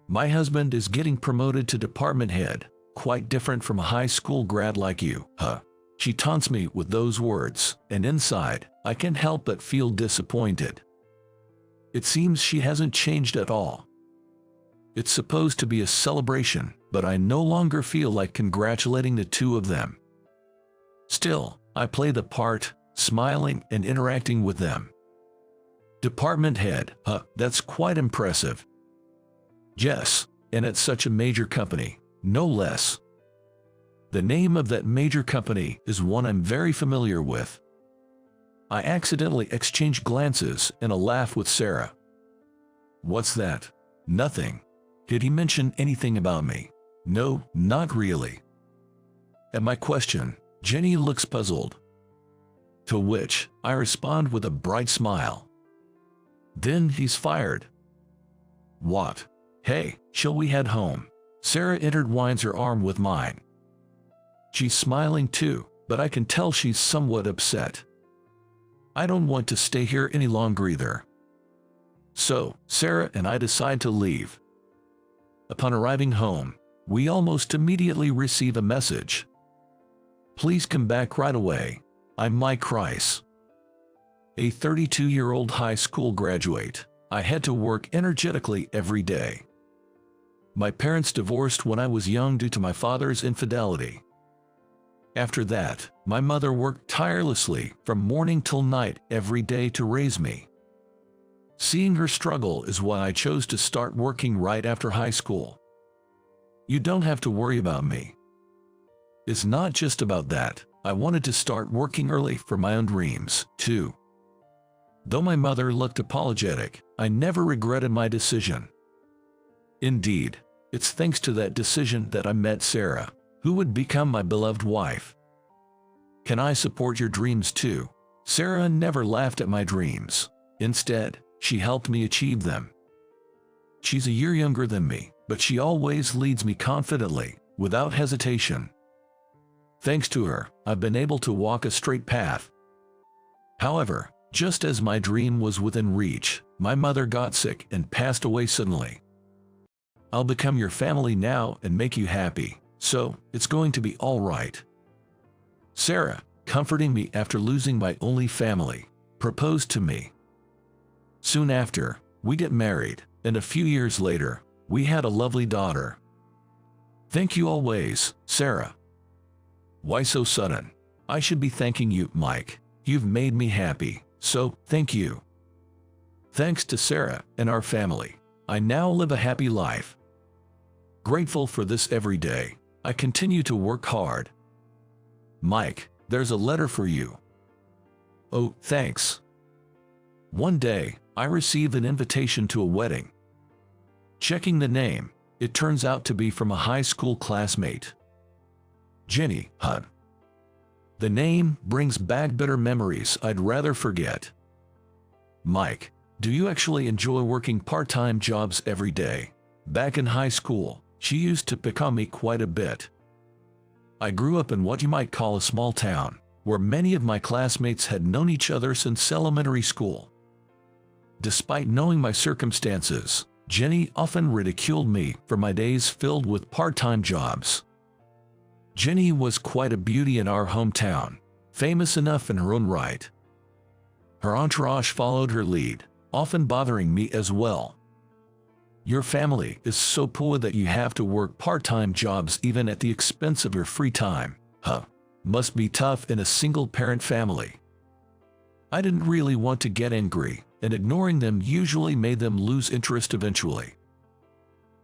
My husband is getting promoted to department head, quite different from a high school grad like you, huh? She taunts me with those words, and inside, I can't help but feel disappointed. It seems she hasn't changed at all. It's supposed to be a celebration, but I no longer feel like congratulating the two of them. Still, I play the part, smiling and interacting with them. Department head, huh, that's quite impressive. Yes, and at such a major company, no less. The name of that major company is one I'm very familiar with. I accidentally exchange glances and a laugh with Sarah. What's that? Nothing. Did he mention anything about me? No, not really. At my question, Jenny looks puzzled. To which I respond with a bright smile. Then he's fired. What? Hey, shall we head home? Sarah intertwines her arm with mine. She's smiling too, but I can tell she's somewhat upset. I don't want to stay here any longer either. So, Sarah and I decide to leave. Upon arriving home, we almost immediately receive a message. Please come back right away. I'm Mike Rice. A 32-year-old high school graduate. I had to work energetically every day. My parents divorced when I was young due to my father's infidelity. After that, my mother worked tirelessly from morning till night every day to raise me. Seeing her struggle is why I chose to start working right after high school. You don't have to worry about me. It's not just about that. I wanted to start working early for my own dreams, too. Though my mother looked apologetic, I never regretted my decision. Indeed, it's thanks to that decision that I met Sarah, who would become my beloved wife. Can I support your dreams too? Sarah never laughed at my dreams. Instead, she helped me achieve them. She's a year younger than me, but she always leads me confidently, without hesitation. Thanks to her, I've been able to walk a straight path. However, just as my dream was within reach, my mother got sick and passed away suddenly. I'll become your family now and make you happy, so it's going to be all right. Sarah, comforting me after losing my only family, proposed to me. Soon after, we get married, and a few years later, we had a lovely daughter. Thank you always, Sarah. Why so sudden? I should be thanking you, Mike. You've made me happy, so thank you. Thanks to Sarah and our family, I now live a happy life. Grateful for this every day, I continue to work hard. Mike, there's a letter for you. Oh, thanks. One day, I receive an invitation to a wedding. Checking the name, it turns out to be from a high school classmate. Jenny, huh? The name brings back bitter memories I'd rather forget. Mike, do you actually enjoy working part-time jobs every day? Back in high school, she used to pick on me quite a bit. I grew up in what you might call a small town, where many of my classmates had known each other since elementary school. Despite knowing my circumstances, Jenny often ridiculed me for my days filled with part-time jobs. Jenny was quite a beauty in our hometown, famous enough in her own right. Her entourage followed her lead, often bothering me as well. Your family is so poor that you have to work part-time jobs even at the expense of your free time, huh? Must be tough in a single-parent family. I didn't really want to get angry, and ignoring them usually made them lose interest eventually.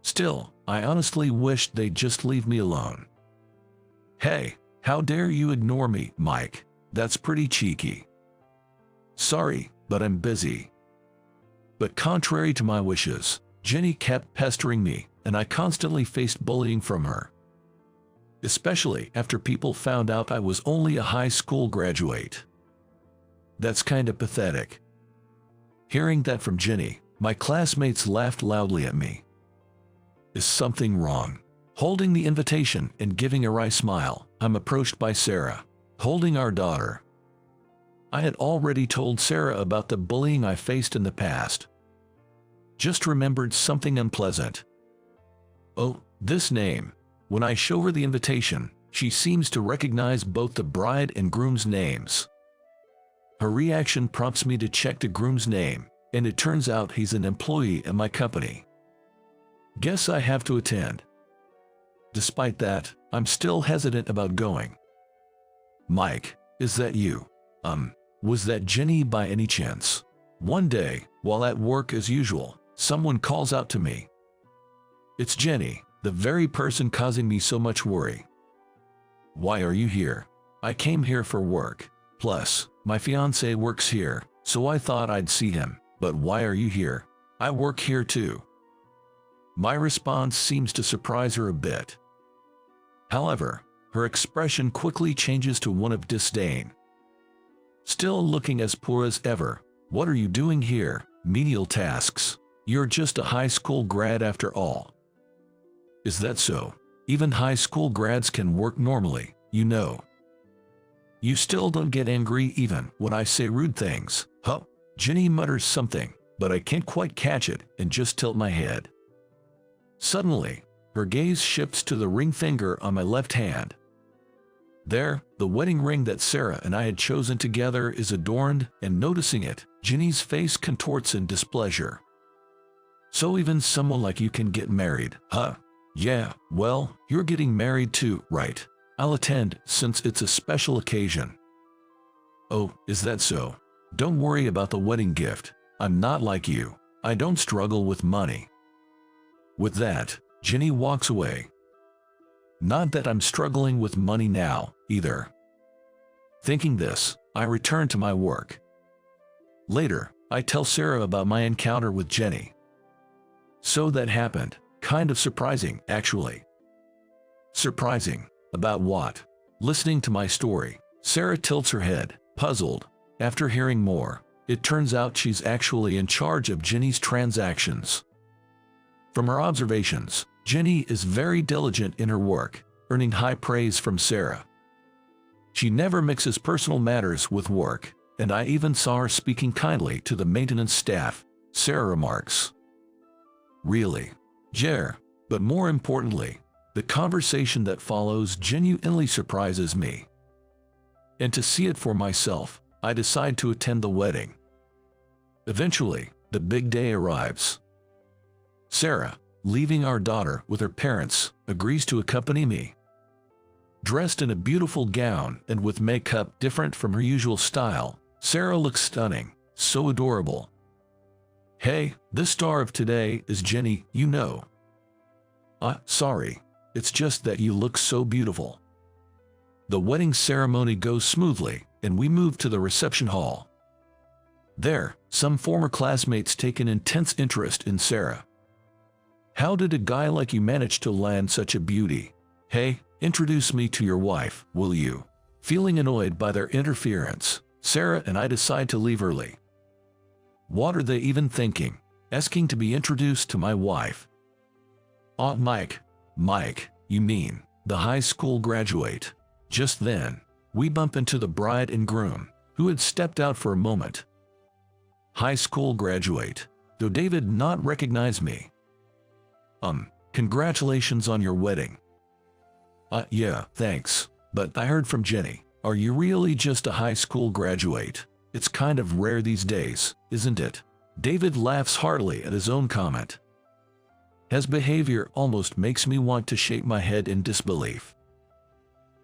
Still, I honestly wished they'd just leave me alone. Hey, how dare you ignore me, Mike? That's pretty cheeky. Sorry, but I'm busy. But contrary to my wishes, Jenny kept pestering me, and I constantly faced bullying from her. Especially after people found out I was only a high school graduate. That's kinda pathetic. Hearing that from Jenny, my classmates laughed loudly at me. Is something wrong? Holding the invitation and giving a wry smile, I'm approached by Sarah, holding our daughter. I had already told Sarah about the bullying I faced in the past. Just remembered something unpleasant. Oh, this name. When I show her the invitation, she seems to recognize both the bride and groom's names. Her reaction prompts me to check the groom's name, and it turns out he's an employee at my company. Guess I have to attend. Despite that, I'm still hesitant about going. Mike, is that you? Was that Jenny by any chance? One day, while at work as usual, someone calls out to me. It's Jenny, the very person causing me so much worry. Why are you here? I came here for work. Plus, my fiancé works here, so I thought I'd see him. But why are you here? I work here too. My response seems to surprise her a bit. However, her expression quickly changes to one of disdain. Still looking as poor as ever, what are you doing here? Menial tasks. You're just a high school grad after all. Is that so? Even high school grads can work normally, you know. You still don't get angry even when I say rude things, huh? Jenny mutters something, but I can't quite catch it and just tilt my head. Suddenly, her gaze shifts to the ring finger on my left hand. There, the wedding ring that Sarah and I had chosen together is adorned, and noticing it, Jenny's face contorts in displeasure. So even someone like you can get married, huh? Yeah, well, you're getting married too, right? I'll attend since it's a special occasion. Oh, is that so? Don't worry about the wedding gift. I'm not like you. I don't struggle with money. With that, Jenny walks away. Not that I'm struggling with money now, either. Thinking this, I return to my work. Later, I tell Sarah about my encounter with Jenny. So that happened. Kind of surprising, actually. Surprising? About what? Listening to my story, Sarah tilts her head, puzzled. After hearing more, it turns out she's actually in charge of Jenny's transactions. From her observations, Jenny is very diligent in her work, earning high praise from Sarah. She never mixes personal matters with work, and I even saw her speaking kindly to the maintenance staff, Sarah remarks. Really? Jer, but more importantly, the conversation that follows genuinely surprises me. And to see it for myself, I decide to attend the wedding. Eventually, the big day arrives. Sarah, leaving our daughter with her parents, agrees to accompany me. Dressed in a beautiful gown and with makeup different from her usual style, Sarah looks stunning, so adorable. Hey, the star of today is Jenny, you know. Sorry, it's just that you look so beautiful. The wedding ceremony goes smoothly, and we move to the reception hall. There, some former classmates take an intense interest in Sarah. How did a guy like you manage to land such a beauty? Hey, introduce me to your wife, will you? Feeling annoyed by their interference, Sarah and I decide to leave early. What are they even thinking? Asking to be introduced to my wife. Mike. Mike, you mean, the high school graduate. Just then, we bump into the bride and groom, who had stepped out for a moment. High school graduate. Though David not recognize me. Congratulations on your wedding. Yeah, thanks. But I heard from Jenny. Are you really just a high school graduate? It's kind of rare these days, isn't it? David laughs heartily at his own comment. His behavior almost makes me want to shake my head in disbelief.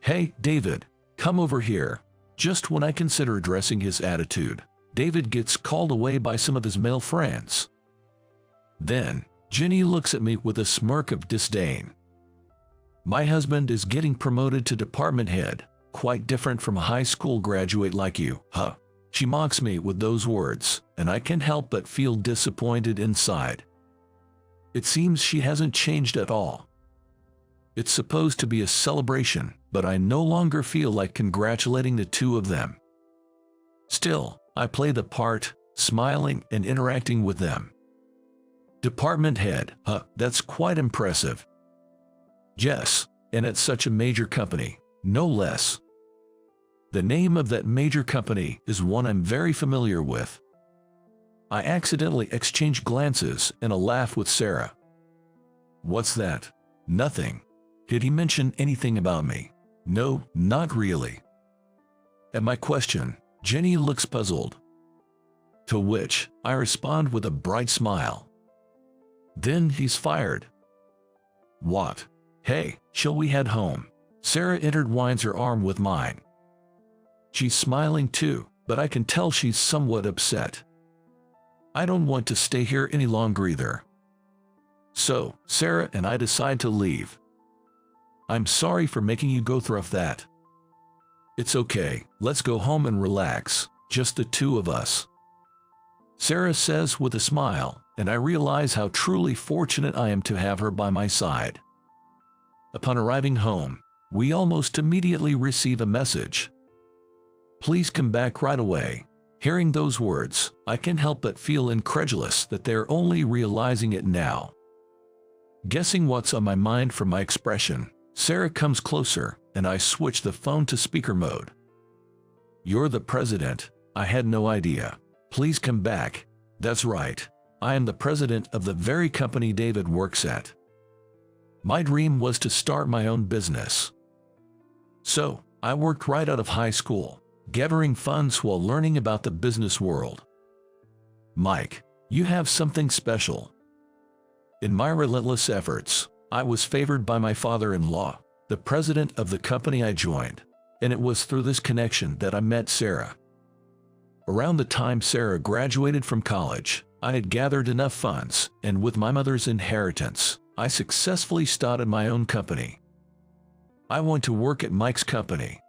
Hey, David, come over here. Just when I consider addressing his attitude, David gets called away by some of his male friends. Then, Jenny looks at me with a smirk of disdain. My husband is getting promoted to department head, quite different from a high school graduate like you, huh? She mocks me with those words, and I can't help but feel disappointed inside. It seems she hasn't changed at all. It's supposed to be a celebration, but I no longer feel like congratulating the two of them. Still, I play the part, smiling and interacting with them. Department head, that's quite impressive. Yes, and at such a major company, no less. The name of that major company is one I'm very familiar with. I accidentally exchange glances and a laugh with Sarah. What's that? Nothing. Did he mention anything about me? No, not really. At my question, Jenny looks puzzled. To which I respond with a bright smile. Then he's fired. What? Hey, shall we head home? Sarah intertwines her arm with mine. She's smiling too, but I can tell she's somewhat upset. I don't want to stay here any longer either. So, Sarah and I decide to leave. I'm sorry for making you go through that. It's okay, let's go home and relax, just the two of us. Sarah says with a smile, and I realize how truly fortunate I am to have her by my side. Upon arriving home, we almost immediately receive a message. Please come back right away. Hearing those words, I can't help but feel incredulous that they're only realizing it now. Guessing what's on my mind from my expression, Sarah comes closer, and I switch the phone to speaker mode. You're the president. I had no idea. Please come back. That's right. I am the president of the very company David works at. My dream was to start my own business. So, I worked right out of high school, gathering funds while learning about the business world. Mike, you have something special. In my relentless efforts, I was favored by my father-in-law, the president of the company I joined, and it was through this connection that I met Sarah. Around the time Sarah graduated from college, I had gathered enough funds, and with my mother's inheritance, I successfully started my own company. I want to work at Mike's company.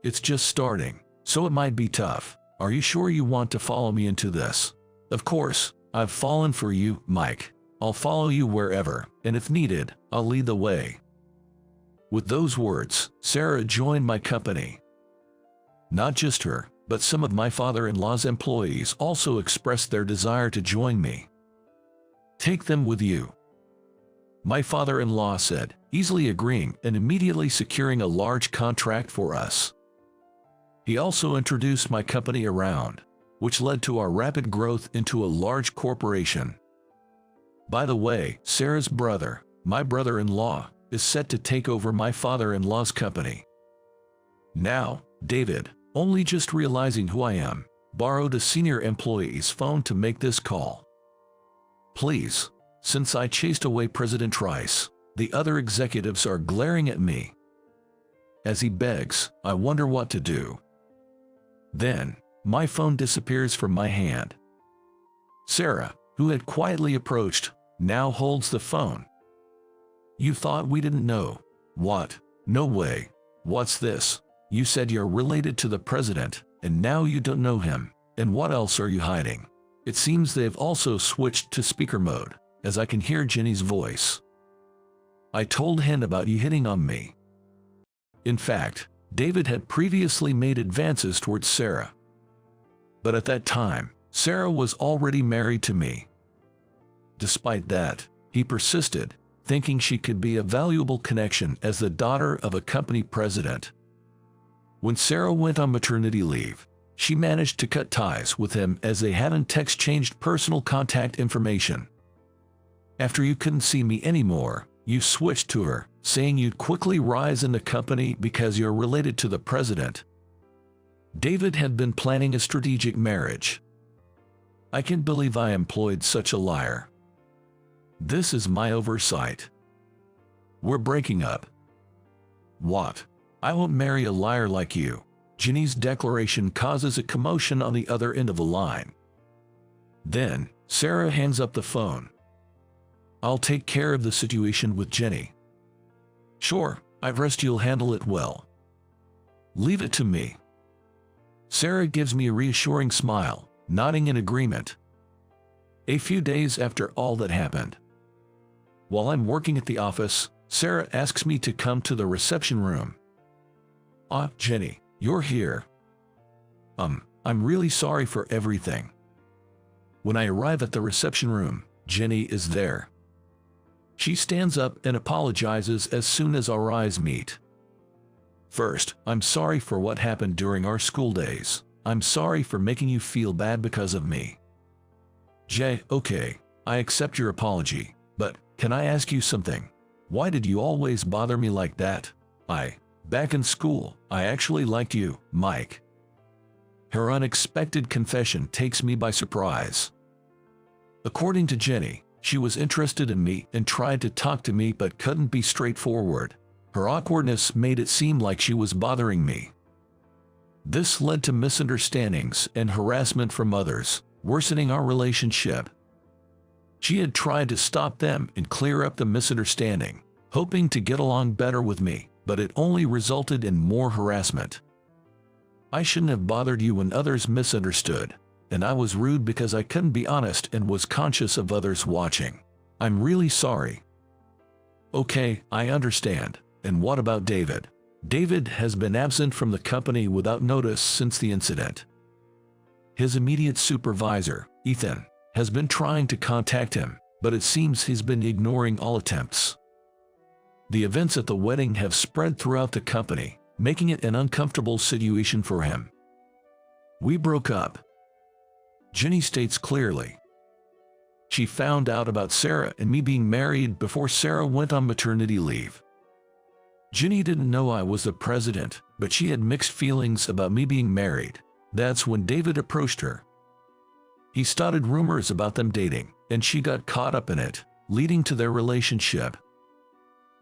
It's just starting, so it might be tough. Are you sure you want to follow me into this? Of course, I've fallen for you, Mike. I'll follow you wherever, and if needed, I'll lead the way. With those words, Sarah joined my company. Not just her, but some of my father-in-law's employees also expressed their desire to join me. Take them with you. My father-in-law said, easily agreeing and immediately securing a large contract for us. He also introduced my company around, which led to our rapid growth into a large corporation. By the way, Sarah's brother, my brother-in-law, is set to take over my father-in-law's company. Now, David, only just realizing who I am, borrowed a senior employee's phone to make this call. Please, since I chased away President Rice, the other executives are glaring at me. As he begs, I wonder what to do. Then, my phone disappears from my hand. Sarah, who had quietly approached, now holds the phone. You thought we didn't know. What? No way. What's this? You said you're related to the president, and now you don't know him. And what else are you hiding? It seems they've also switched to speaker mode, as I can hear Jenny's voice. I told Hen about you hitting on me. In fact, David had previously made advances towards Sarah. But at that time, Sarah was already married to me. Despite that, he persisted, thinking she could be a valuable connection as the daughter of a company president. When Sarah went on maternity leave, she managed to cut ties with him as they hadn't exchanged personal contact information. After you couldn't see me anymore, you switched to her, saying you'd quickly rise in the company because you're related to the president. David had been planning a strategic marriage. I can't believe I employed such a liar. This is my oversight. We're breaking up. What? I won't marry a liar like you. Jenny's declaration causes a commotion on the other end of the line. Then, Sarah hangs up the phone. I'll take care of the situation with Jenny. Sure, I trust you'll handle it well. Leave it to me. Sarah gives me a reassuring smile, nodding in agreement. A few days after all that happened, while I'm working at the office, Sarah asks me to come to the reception room. Ah, Jenny, you're here. I'm really sorry for everything. When I arrive at the reception room, Jenny is there. She stands up and apologizes as soon as our eyes meet. First, I'm sorry for what happened during our school days. I'm sorry for making you feel bad because of me. Okay, I accept your apology, but can I ask you something? Why did you always bother me like that? Back in school, I actually liked you, Mike. Her unexpected confession takes me by surprise. According to Jenny, she was interested in me and tried to talk to me but couldn't be straightforward. Her awkwardness made it seem like she was bothering me. This led to misunderstandings and harassment from others, worsening our relationship. She had tried to stop them and clear up the misunderstanding, hoping to get along better with me, but it only resulted in more harassment. I shouldn't have bothered you when others misunderstood, and I was rude because I couldn't be honest and was conscious of others watching. I'm really sorry. Okay, I understand. And what about David? David has been absent from the company without notice since the incident. His immediate supervisor, Ethan, has been trying to contact him, but it seems he's been ignoring all attempts. The events at the wedding have spread throughout the company, making it an uncomfortable situation for him. We broke up. Jenny states clearly. She found out about Sarah and me being married before Sarah went on maternity leave. Jenny didn't know I was the president, but she had mixed feelings about me being married. That's when David approached her. He started rumors about them dating, and she got caught up in it, leading to their relationship.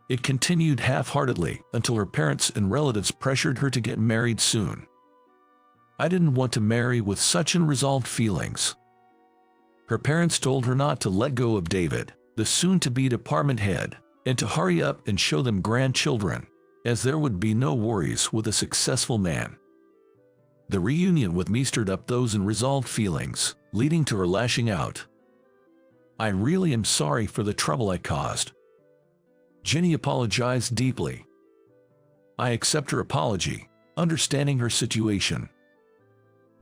It continued half-heartedly until her parents and relatives pressured her to get married soon. I didn't want to marry with such unresolved feelings. Her parents told her not to let go of David, the soon-to-be department head, and to hurry up and show them grandchildren, as there would be no worries with a successful man. The reunion with me stirred up those unresolved feelings, leading to her lashing out. I really am sorry for the trouble I caused. Jenny apologized deeply. I accept her apology, understanding her situation.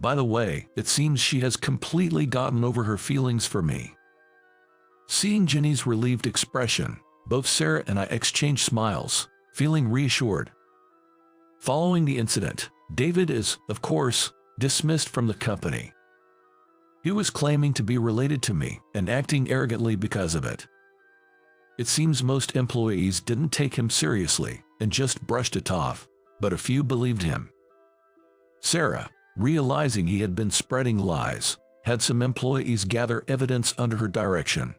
By the way, it seems she has completely gotten over her feelings for me. Seeing Jenny's relieved expression, both Sarah and I exchanged smiles, feeling reassured. Following the incident, David is, of course, dismissed from the company. He was claiming to be related to me and acting arrogantly because of it. It seems most employees didn't take him seriously and just brushed it off, but a few believed him. Sarah, realizing he had been spreading lies, had some employees gather evidence under her direction.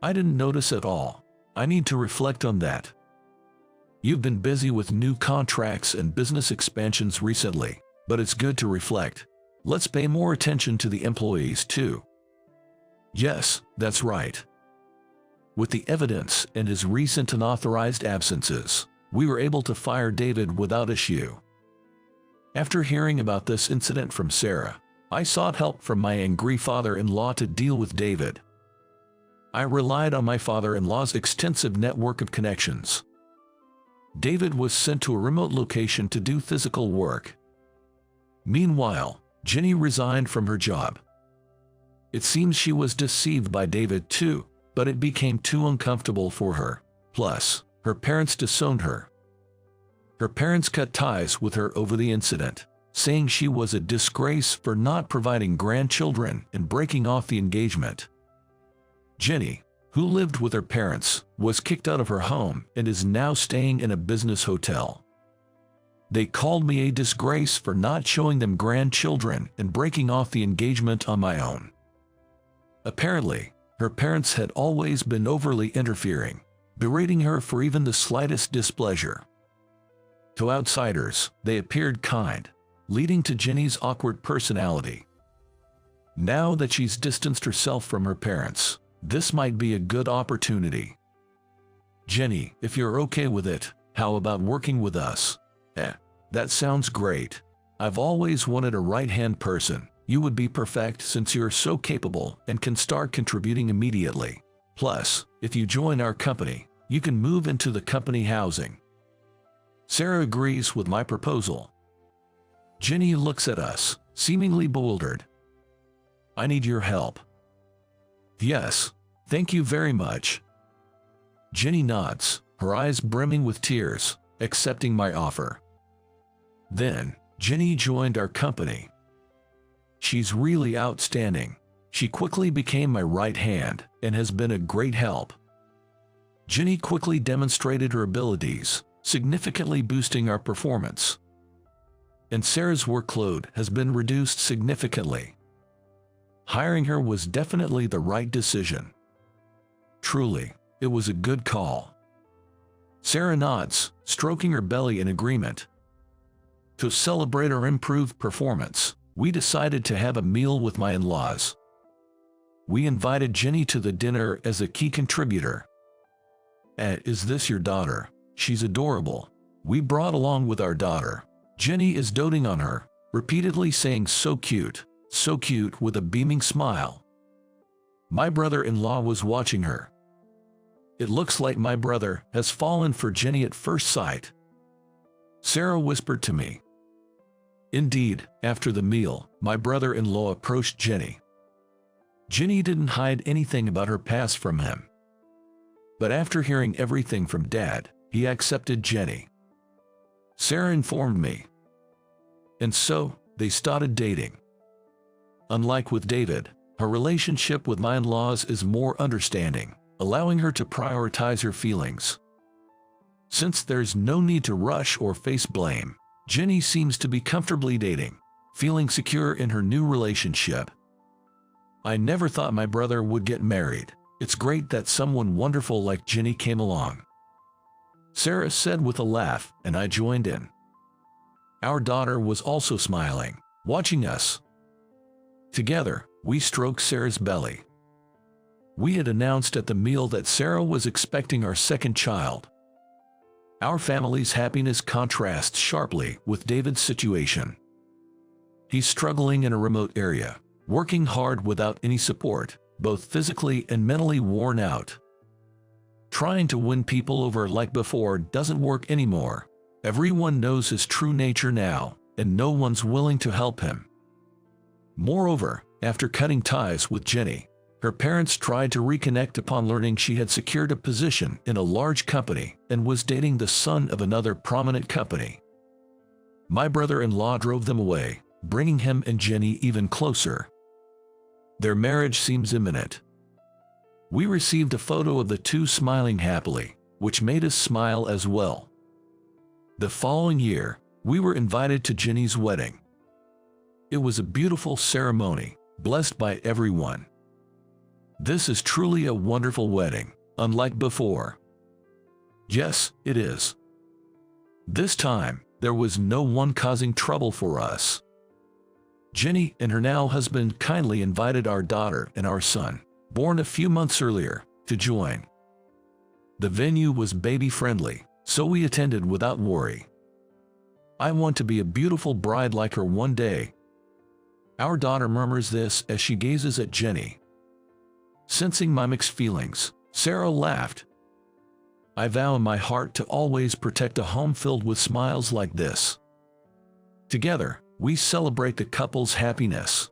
I didn't notice at all. I need to reflect on that. You've been busy with new contracts and business expansions recently, but it's good to reflect. Let's pay more attention to the employees too. Yes, that's right. With the evidence and his recent unauthorized absences, we were able to fire David without issue. After hearing about this incident from Sarah, I sought help from my angry father-in-law to deal with David. I relied on my father-in-law's extensive network of connections. David was sent to a remote location to do physical work. Meanwhile, Jenny resigned from her job. It seems she was deceived by David too, but it became too uncomfortable for her. Plus, her parents disowned her. Her parents cut ties with her over the incident, saying she was a disgrace for not providing grandchildren and breaking off the engagement. Jenny, who lived with her parents, was kicked out of her home and is now staying in a business hotel. They called me a disgrace for not showing them grandchildren and breaking off the engagement on my own. Apparently, her parents had always been overly interfering, berating her for even the slightest displeasure. To outsiders, they appeared kind, leading to Jenny's awkward personality. Now that she's distanced herself from her parents, this might be a good opportunity. Jenny, if you're okay with it, how about working with us? That sounds great. I've always wanted a right-hand person. You would be perfect since you're so capable and can start contributing immediately. Plus, if you join our company, you can move into the company housing. Sarah agrees with my proposal. Jenny looks at us, seemingly bewildered. I need your help. Yes, thank you very much. Jenny nods, her eyes brimming with tears, accepting my offer. Then, Jenny joined our company. She's really outstanding. She quickly became my right hand and has been a great help. Jenny quickly demonstrated her abilities, significantly boosting our performance. And Sarah's workload has been reduced significantly. Hiring her was definitely the right decision. Truly, it was a good call. Sarah nods, stroking her belly in agreement. To celebrate our improved performance, we decided to have a meal with my in-laws. We invited Jenny to the dinner as a key contributor. Is this your daughter? She's adorable. We brought along with our daughter. Jenny is doting on her, repeatedly saying so cute with a beaming smile. My brother-in-law was watching her. It looks like my brother has fallen for Jenny at first sight, Sarah whispered to me. Indeed, after the meal, my brother-in-law approached Jenny. Jenny didn't hide anything about her past from him. But after hearing everything from Dad, he accepted Jenny. Sarah informed me. And so, they started dating. Unlike with David, her relationship with my in-laws is more understanding, allowing her to prioritize her feelings. Since there's no need to rush or face blame, Jenny seems to be comfortably dating, feeling secure in her new relationship. I never thought my brother would get married. It's great that someone wonderful like Jenny came along, Sarah said with a laugh, and I joined in. Our daughter was also smiling, watching us. Together, we stroked Sarah's belly. We had announced at the meal that Sarah was expecting our second child. Our family's happiness contrasts sharply with David's situation. He's struggling in a remote area, working hard without any support, both physically and mentally worn out. Trying to win people over like before doesn't work anymore. Everyone knows his true nature now, and no one's willing to help him. Moreover, after cutting ties with Jenny, her parents tried to reconnect upon learning she had secured a position in a large company and was dating the son of another prominent company. My brother-in-law drove them away, bringing him and Jenny even closer. Their marriage seems imminent. We received a photo of the two smiling happily, which made us smile as well. The following year, we were invited to Jenny's wedding. It was a beautiful ceremony, blessed by everyone. This is truly a wonderful wedding, unlike before. Yes, it is. This time, there was no one causing trouble for us. Jenny and her now husband kindly invited our daughter and our son, born a few months earlier, to join. The venue was baby-friendly, so we attended without worry. I want to be a beautiful bride like her one day. Our daughter murmurs this as she gazes at Jenny. Sensing my mixed feelings, Sarah laughed. I vow in my heart to always protect a home filled with smiles like this. Together, we celebrate the couple's happiness.